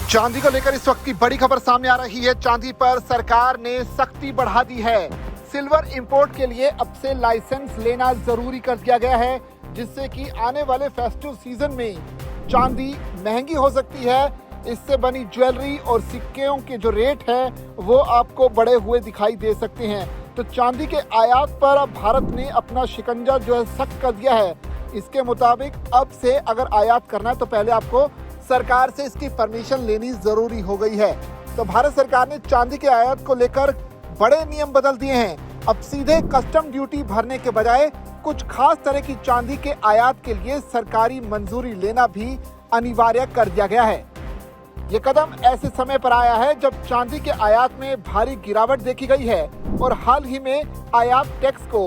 चांदी को लेकर इस वक्त की बड़ी खबर सामने आ रही है। चांदी पर सरकार ने सख्ती बढ़ा दी है। सिल्वर इंपोर्ट के लिए अब से लाइसेंस लेना जरूरी कर दिया गया है, जिससे कि आने वाले फेस्टिव सीजन में चांदी महंगी हो सकती है। इससे बनी ज्वेलरी और सिक्कों के जो रेट है वो आपको बढ़े हुए दिखाई दे सकते हैं। तो चांदी के आयात पर अब भारत ने अपना शिकंजा जो है सख्त कर दिया है। इसके मुताबिक अब से अगर आयात करना है तो पहले आपको सरकार से इसकी परमिशन लेनी जरूरी हो गई है। तो भारत सरकार ने चांदी के आयात को लेकर बड़े नियम बदल दिए हैं। अब सीधे कस्टम ड्यूटी भरने के बजाय कुछ खास तरह की चांदी के आयात के लिए सरकारी मंजूरी लेना भी अनिवार्य कर दिया गया है। ये कदम ऐसे समय पर आया है जब चांदी के आयात में भारी गिरावट देखी गई है और हाल ही में आयात टैक्स को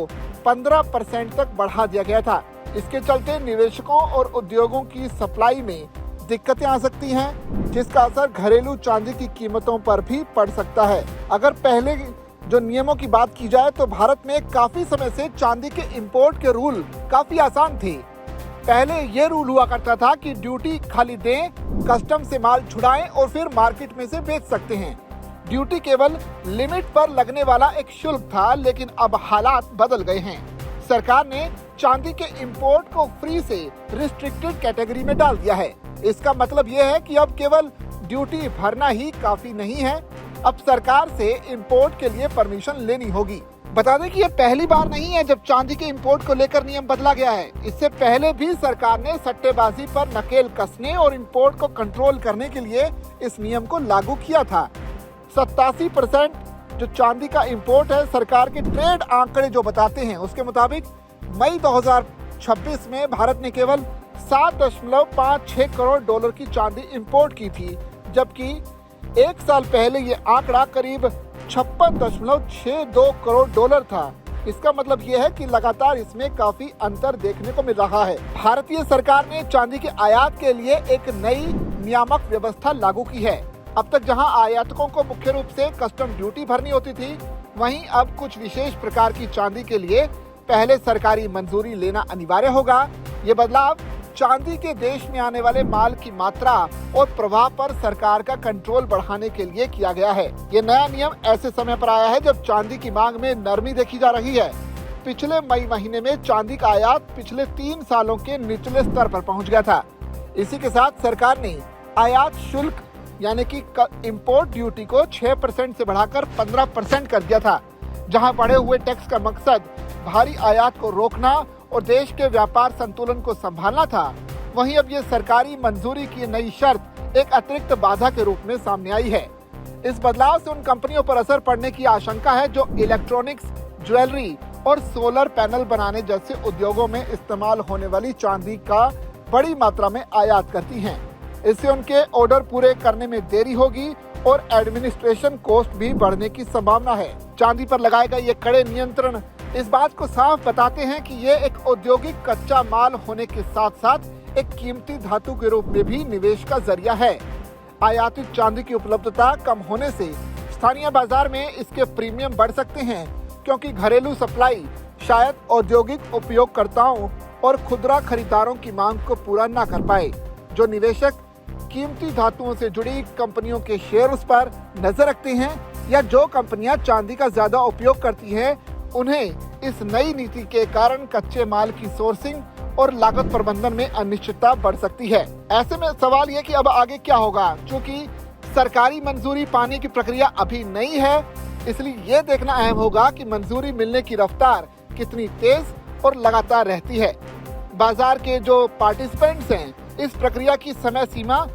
15% तक बढ़ा दिया गया था। इसके चलते निवेशकों और उद्योगों की सप्लाई में दिक्कतें आ सकती हैं, जिसका असर घरेलू चांदी की कीमतों पर भी पड़ सकता है। अगर पहले जो नियमों की बात की जाए तो भारत में काफी समय से चांदी के इंपोर्ट के रूल काफी आसान थे। पहले ये रूल हुआ करता था कि ड्यूटी खाली दें, कस्टम से माल छुड़ाएं और फिर मार्केट में से बेच सकते हैं। ड्यूटी केवल लिमिट पर लगने वाला एक शुल्क था, लेकिन अब हालात बदल गए हैं। सरकार ने चांदी के इंपोर्ट को फ्री से रिस्ट्रिक्टेड कैटेगरी में डाल दिया है। इसका मतलब यह है कि अब केवल ड्यूटी भरना ही काफी नहीं है, अब सरकार से इंपोर्ट के लिए परमिशन लेनी होगी। बता दें कि ये पहली बार नहीं है जब चांदी के इंपोर्ट को लेकर नियम बदला गया है। इससे पहले भी सरकार ने सट्टेबाजी पर नकेल कसने और इंपोर्ट को कंट्रोल करने के लिए इस नियम को लागू किया था। 87% जो चांदी का इंपोर्ट है, सरकार के ट्रेड आंकड़े जो बताते हैं उसके मुताबिक मई 2026 में भारत ने केवल 7.56 करोड़ डॉलर की चांदी इंपोर्ट की थी, जबकि एक साल पहले ये आंकड़ा करीब 56.62 करोड़ डॉलर था। इसका मतलब ये है कि लगातार इसमें काफी अंतर देखने को मिल रहा है। भारतीय सरकार ने चांदी के आयात के लिए एक नई नियामक व्यवस्था लागू की है। अब तक जहां आयातकों को मुख्य रूप से कस्टम ड्यूटी भरनी होती थी, वहीं अब कुछ विशेष प्रकार की चांदी के लिए पहले सरकारी मंजूरी लेना अनिवार्य होगा। ये बदलाव चांदी के देश में आने वाले माल की मात्रा और प्रवाह पर सरकार का कंट्रोल बढ़ाने के लिए किया गया है। ये नया नियम ऐसे समय पर आया है जब चांदी की मांग में नरमी देखी जा रही है। पिछले मई महीने में चांदी का आयात पिछले 3 सालों के निचले स्तर पर पहुंच गया था। इसी के साथ सरकार ने आयात शुल्क यानी कि इंपोर्ट ड्यूटी को 6% से बढ़ाकर 15% कर दिया था। जहां बढ़े हुए टैक्स का मकसद भारी आयात को रोकना और देश के व्यापार संतुलन को संभालना था, वहीं अब ये सरकारी मंजूरी की नई शर्त एक अतिरिक्त बाधा के रूप में सामने आई है। इस बदलाव से उन कंपनियों पर असर पड़ने की आशंका है जो इलेक्ट्रॉनिक्स, ज्वेलरी और सोलर पैनल बनाने जैसे उद्योगों में इस्तेमाल होने वाली चांदी का बड़ी मात्रा में आयात करती हैं। इससे उनके ऑर्डर पूरे करने में देरी होगी और एडमिनिस्ट्रेशन कॉस्ट भी बढ़ने की संभावना है। चांदी पर लगाए गए ये कड़े नियंत्रण इस बात को साफ बताते हैं कि ये एक औद्योगिक कच्चा माल होने के साथ साथ एक कीमती धातु के रूप में भी निवेश का जरिया है। आयातित चांदी की उपलब्धता कम होने से स्थानीय बाजार में इसके प्रीमियम बढ़ सकते हैं, क्योंकि घरेलू सप्लाई शायद औद्योगिक उपयोगकर्ताओं और खुदरा खरीदारों की मांग को पूरा न कर पाए। जो निवेशक कीमती धातुओं से जुड़ी कंपनियों के शेयर्स पर नजर रखते हैं या जो कंपनियां चांदी का ज्यादा उपयोग करती हैं, उन्हें इस नई नीति के कारण कच्चे माल की सोर्सिंग और लागत प्रबंधन में अनिश्चितता बढ़ सकती है। ऐसे में सवाल ये कि अब आगे क्या होगा। क्योंकि सरकारी मंजूरी पाने की प्रक्रिया अभी नई है, इसलिए ये देखना अहम होगा कि मंजूरी मिलने की रफ्तार कितनी तेज और लगातार रहती है। बाजार के जो पार्टिसिपेंट्स हैं, इस प्रक्रिया की समय सीमा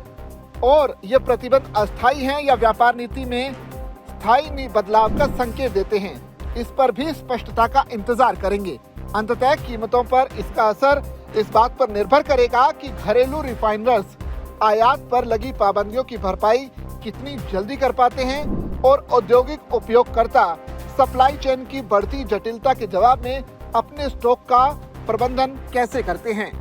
और ये प्रतिबंध अस्थायी हैं या व्यापार नीति में स्थायी बदलाव का संकेत देते हैं, इस पर भी स्पष्टता का इंतजार करेंगे। अंततः कीमतों पर इसका असर इस बात पर निर्भर करेगा कि घरेलू रिफाइनर्स आयात पर लगी पाबंदियों की भरपाई कितनी जल्दी कर पाते हैं और औद्योगिक उपयोगकर्ता सप्लाई चेन की बढ़ती जटिलता के जवाब में अपने स्टॉक का प्रबंधन कैसे करते हैं।